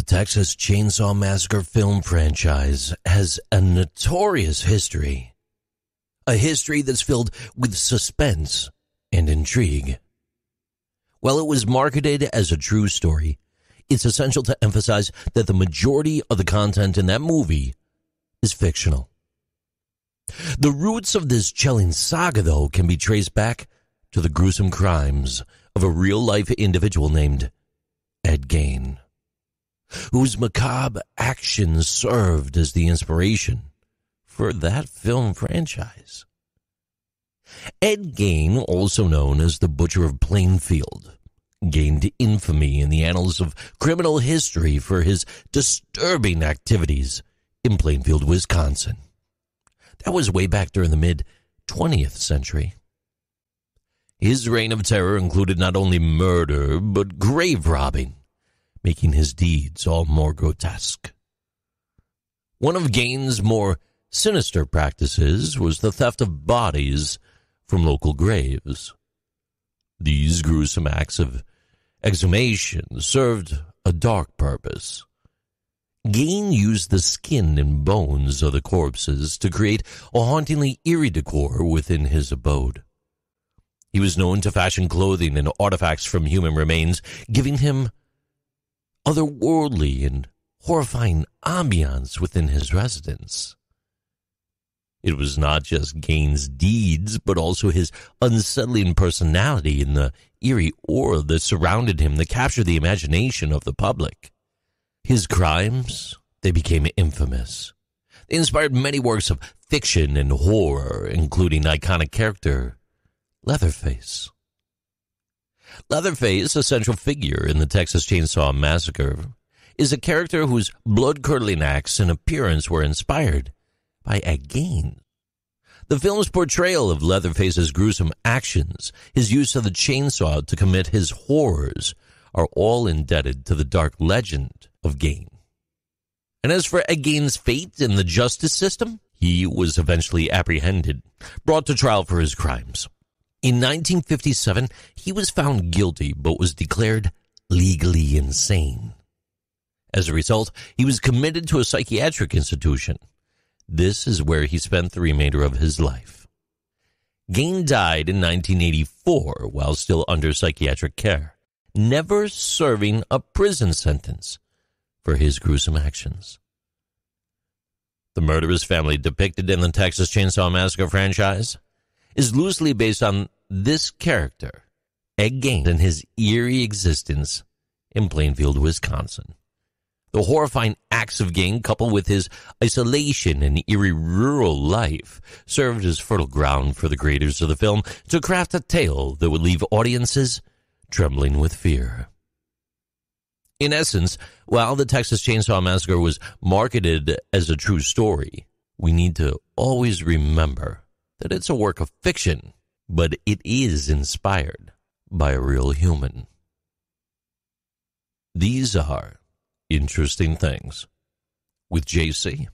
Texas Chainsaw Massacre film franchise has a notorious history. A history that's filled with suspense and intrigue. While it was marketed as a true story, it's essential to emphasize that the majority of the content in that movie is fictional. The roots of this chilling saga, though, can be traced back to the gruesome crimes of a real-life individual named Ed Gein, whose macabre actions served as the inspiration for that film franchise. Ed Gein, also known as the Butcher of Plainfield, gained infamy in the annals of criminal history for his disturbing activities in Plainfield, Wisconsin. That was way back during the mid-20th century. His reign of terror included not only murder, but grave robbing, making his deeds all more grotesque. One of Gein's more sinister practices was the theft of bodies from local graves. These gruesome acts of exhumation served a dark purpose. Gein used the skin and bones of the corpses to create a hauntingly eerie decor within his abode. He was known to fashion clothing and artifacts from human remains, giving him otherworldly and horrifying ambiance within his residence. It was not just Gein's deeds, but also his unsettling personality and the eerie aura that surrounded him that captured the imagination of the public. His crimes, they became infamous. They inspired many works of fiction and horror, including iconic character Leatherface. Leatherface, a central figure in the Texas Chainsaw Massacre, is a character whose blood-curdling acts and appearance were inspired by Ed Gein. The film's portrayal of Leatherface's gruesome actions, his use of the chainsaw to commit his horrors, are all indebted to the dark legend of Gein. And as for Ed Gein's fate in the justice system, he was eventually apprehended, brought to trial for his crimes. In 1957, he was found guilty but was declared legally insane. As a result, he was committed to a psychiatric institution. This is where he spent the remainder of his life. Gein died in 1984 while still under psychiatric care, never serving a prison sentence for his gruesome actions. The murderous family depicted in the Texas Chainsaw Massacre franchise is loosely based on this character, Ed Gein, and his eerie existence in Plainfield, Wisconsin. The horrifying acts of Gein, coupled with his isolation and eerie rural life, served as fertile ground for the creators of the film to craft a tale that would leave audiences trembling with fear. In essence, while the Texas Chainsaw Massacre was marketed as a true story, we need to always remember that it's a work of fiction, but it is inspired by a real human. These are Interesting Things with JC.